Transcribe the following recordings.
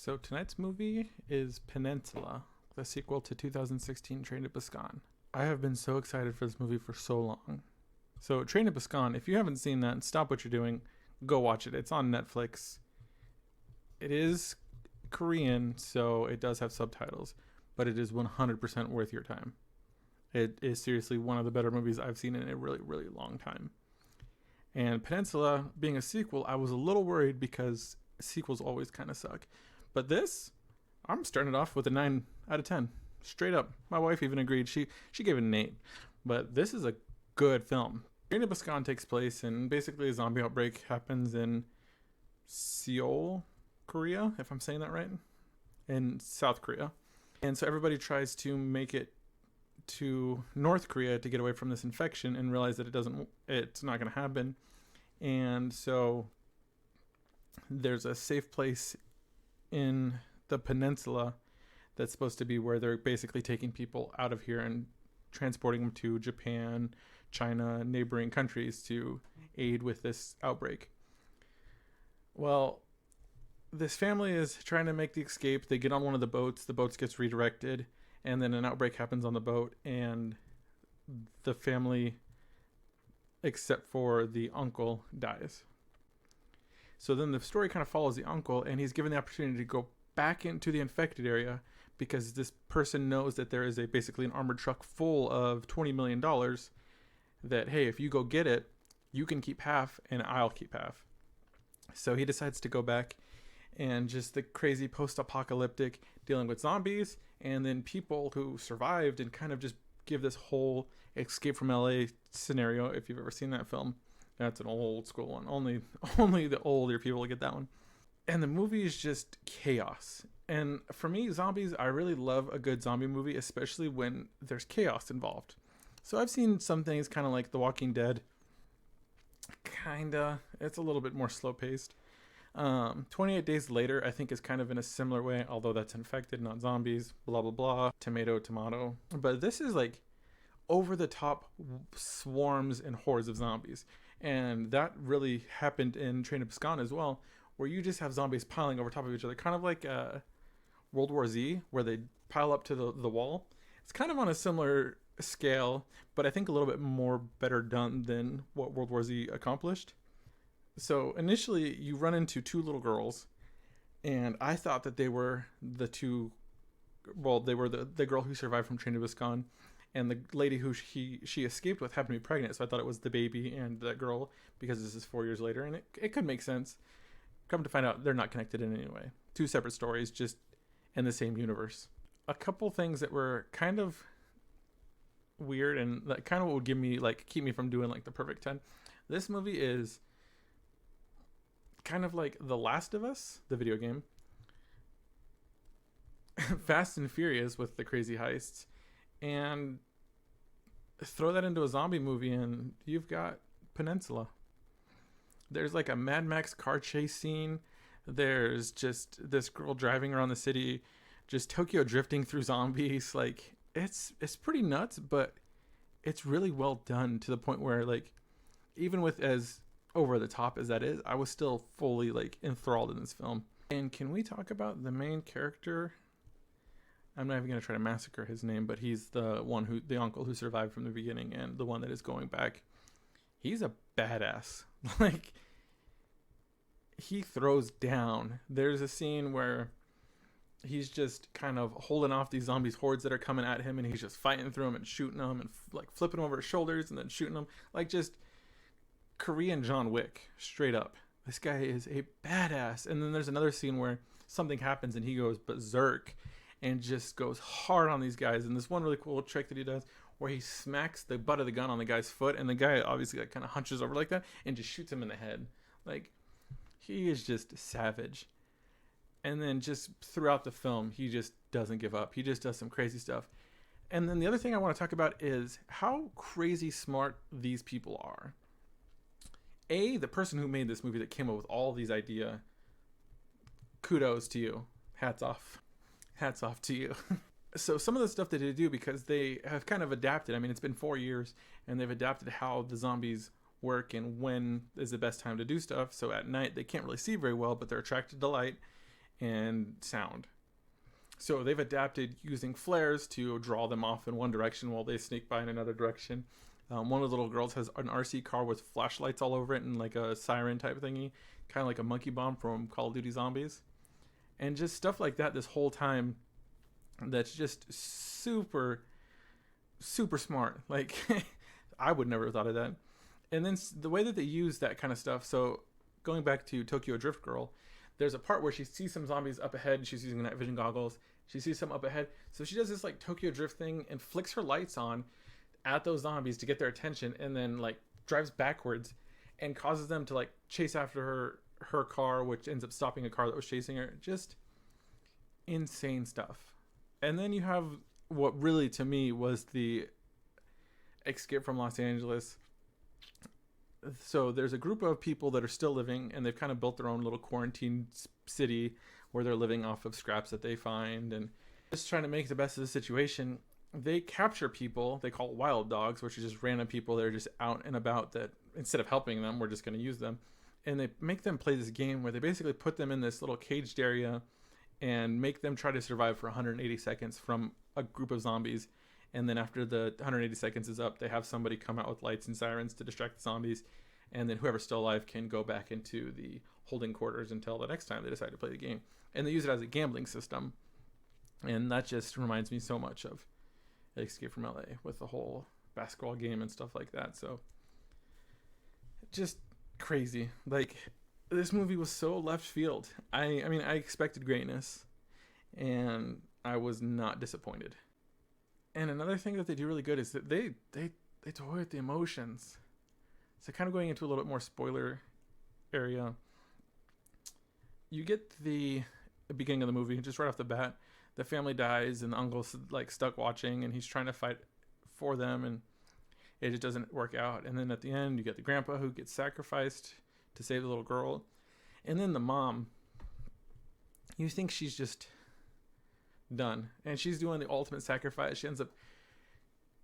So tonight's movie is Peninsula, the sequel to 2016 Train to Busan. I have been so excited for this movie for so long. So Train to Busan, if you haven't seen that, stop what you're doing, go watch it. It's on Netflix. It is Korean, so it does have subtitles, but it is 100% worth your time. It is seriously one of the better movies I've seen in a really, really long time. And Peninsula, being a sequel, I was a little worried because sequels always kind of suck. But this, I'm starting it off with a 9 out of 10. Straight up. My wife even agreed. She gave it an 8. But this is a good film. Train to Busan takes place, and basically a zombie outbreak happens in Seoul, Korea, if I'm saying that right, in South Korea. And so everybody tries to make it to North Korea to get away from this infection and realize that it's not going to happen. And so there's a safe place in the peninsula that's supposed to be where they're basically taking people out of here and transporting them to Japan, China, neighboring countries to aid with this outbreak. Well, this family is trying to make the escape. They get on one of the boats gets redirected, and then an outbreak happens on the boat, and the family, except for the uncle, dies. So then the story kind of follows the uncle, and he's given the opportunity to go back into the infected area because this person knows that there is basically an armored truck full of $20 million that, hey, if you go get it, you can keep half and I'll keep half. So he decides to go back, and just the crazy post-apocalyptic dealing with zombies and then people who survived, and kind of just give this whole Escape from LA scenario. If you've ever seen that film, that's an old school one. Only the older people get that one. And the movie is just chaos. And for me, zombies, I really love a good zombie movie, especially when there's chaos involved. So I've seen some things kind of like The Walking Dead. Kinda. It's a little bit more slow paced. 28 Days Later, I think, is kind of in a similar way, although that's infected, not zombies, blah, blah, blah, tomato. But this is like over the top swarms and hordes of zombies. And that really happened in Train to Busan as well, where you just have zombies piling over top of each other, kind of like World War Z, where they pile up to the wall. It's kind of on a similar scale, but I think a little bit more better done than what World War Z accomplished. So initially you run into two little girls, and I thought that they were the girl who survived from Train to Busan, and the lady who she escaped with happened to be pregnant, so I thought it was the baby and that girl, because this is 4 years later, and it could make sense. Come to find out, they're not connected in any way. Two separate stories, just in the same universe. A couple things that were kind of weird, and that kind of would keep me from doing like the perfect 10. This movie is kind of like The Last of Us, the video game, Fast and Furious with the crazy heists, and throw that into a zombie movie and you've got Peninsula. There's like a Mad Max car chase scene. There's just this girl driving around the city, just Tokyo drifting through zombies. Like, it's pretty nuts, but it's really well done to the point where, like, even with as over the top as that is, I was still fully like enthralled in this film. And can we talk about the main character? I'm not even going to try to massacre his name, but he's the uncle who survived from the beginning and the one that is going back. He's a badass. Like, he throws down. There's a scene where he's just kind of holding off these zombies hordes that are coming at him, and he's just fighting through them and shooting them and like flipping them over his shoulders and then shooting them. Like, just Korean John Wick, straight up. This guy is a badass. And then there's another scene where something happens and he goes berserk and just goes hard on these guys. And this one really cool trick that he does, where he smacks the butt of the gun on the guy's foot, and the guy obviously like kind of hunches over like that and just shoots him in the head. Like, he is just savage. And then just throughout the film, he just doesn't give up. He just does some crazy stuff. And then the other thing I want to talk about is how crazy smart these people are. The person who made this movie, that came up with all these ideas, kudos to you. Hats off to you. So some of the stuff that they do, because they have kind of adapted, I mean, it's been 4 years, and they've adapted how the zombies work and when is the best time to do stuff. So at night, they can't really see very well, but they're attracted to light. and sound. So they've adapted using flares to draw them off in one direction while they sneak by in another direction. One of the little girls has an RC car with flashlights all over it and like a siren type thingy, kind of like a monkey bomb from Call of Duty Zombies. And just stuff like that this whole time that's just super, super smart. Like, I would never have thought of that. And then the way that they use that kind of stuff. So going back to Tokyo Drift Girl, there's a part where she sees some zombies up ahead. She's using night vision goggles. She sees some up ahead. So she does this like Tokyo Drift thing and flicks her lights on at those zombies to get their attention, and then like drives backwards and causes them to like chase after her car, which ends up stopping a car that was chasing her. Just insane stuff. And then you have what really to me was the Escape from Los Angeles. So there's a group of people that are still living, and they've kind of built their own little quarantine city where they're living off of scraps that they find and just trying to make the best of the situation. They capture people they call wild dogs, which are just random people that are just out and about, that instead of helping them, we're just going to use them. And they make them play this game where they basically put them in this little caged area and make them try to survive for 180 seconds from a group of zombies. And then after the 180 seconds is up, they have somebody come out with lights and sirens to distract the zombies. And then whoever's still alive can go back into the holding quarters until the next time they decide to play the game. And they use it as a gambling system. And that just reminds me so much of Escape from LA with the whole basketball game and stuff like that. So just crazy. Like, this movie was so left field. I mean, I expected greatness, and I was not disappointed. And another thing that they do really good is that they toy with the emotions. So kind of going into a little bit more spoiler area, you get the beginning of the movie, just right off the bat, the family dies and the uncle's like stuck watching, and he's trying to fight for them, and it just doesn't work out. And then at the end, you get the grandpa who gets sacrificed to save the little girl. And then the mom, you think she's just done, and she's doing the ultimate sacrifice. She ends up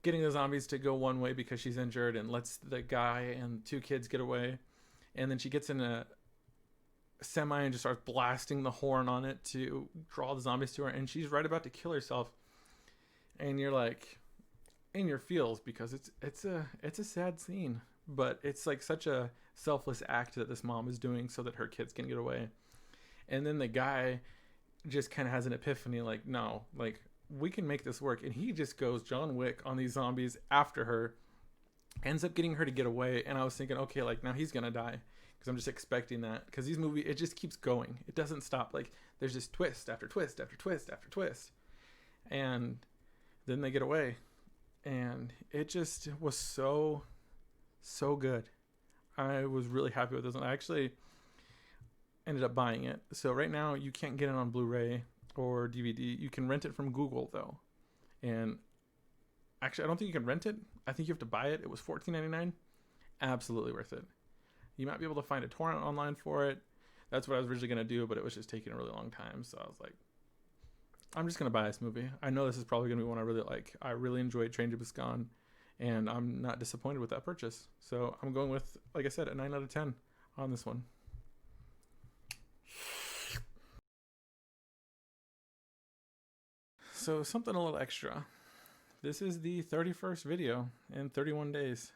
getting the zombies to go one way because she's injured, and lets the guy and two kids get away. And then she gets in a semi and just starts blasting the horn on it to draw the zombies to her, and she's right about to kill herself. And you're like in your feels, because it's a sad scene, but it's like such a selfless act that this mom is doing so that her kids can get away. And then the guy just kind of has an epiphany, like, no, like, we can make this work. And he just goes John Wick on these zombies after her, ends up getting her to get away. And I was thinking, okay, like, now he's gonna die, because I'm just expecting that, because these movies, it just keeps going, it doesn't stop. Like, there's just twist after twist after twist after twist, and then they get away. And it just was so good. I was really happy with this one. I actually ended up buying it. So right now you can't get it on Blu-ray or DVD. You can rent it from Google though. And actually, I don't think you can rent it. I think you have to buy it. It was $14.99. Absolutely worth it. You might be able to find a torrent online for it. That's what I was originally going to do, but it was just taking a really long time. So I was like, I'm just going to buy this movie. I know this is probably going to be one I really like. I really enjoyed Train to Busan, and I'm not disappointed with that purchase. So I'm going with, like I said, a 9 out of 10 on this one. So something a little extra. This is the 31st video in 31 days.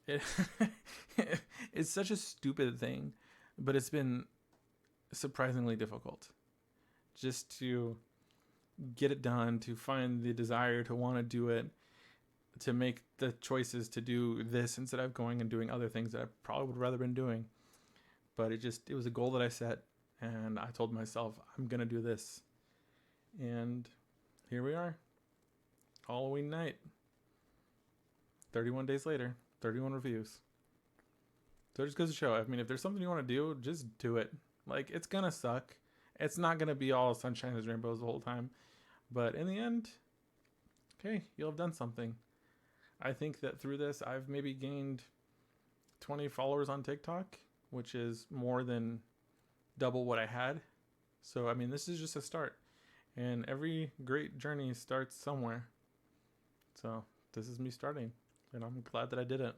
It's such a stupid thing, but it's been surprisingly difficult just to get it done, to find the desire to want to do it, to make the choices to do this instead of going and doing other things that I probably would rather been doing. But it was a goal that I set, and I told myself, I'm going to do this. And here we are. Halloween night. 31 days later, 31 reviews. So it just goes to show, I mean, if there's something you want to do, just do it. Like, it's going to suck. It's not going to be all sunshine and rainbows the whole time. But in the end, okay, you'll have done something. I think that through this, I've maybe gained 20 followers on TikTok, which is more than double what I had. So, I mean, this is just a start. And every great journey starts somewhere. So, this is me starting. And I'm glad that I did it.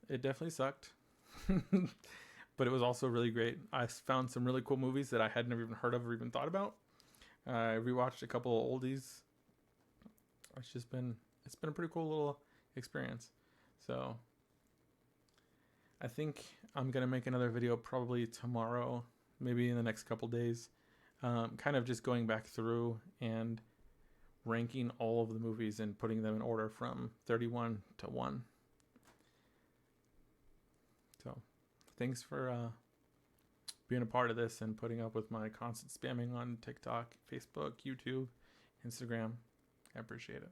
It definitely sucked. but it was also really great. I found some really cool movies that I had never even heard of or even thought about. I rewatched a couple of oldies. It's been a pretty cool little experience. So I think I'm gonna make another video probably tomorrow, maybe in the next couple days, kind of just going back through and ranking all of the movies and putting them in order from 31 to 1. So thanks for being a part of this and putting up with my constant spamming on TikTok, Facebook, YouTube, Instagram. I appreciate it.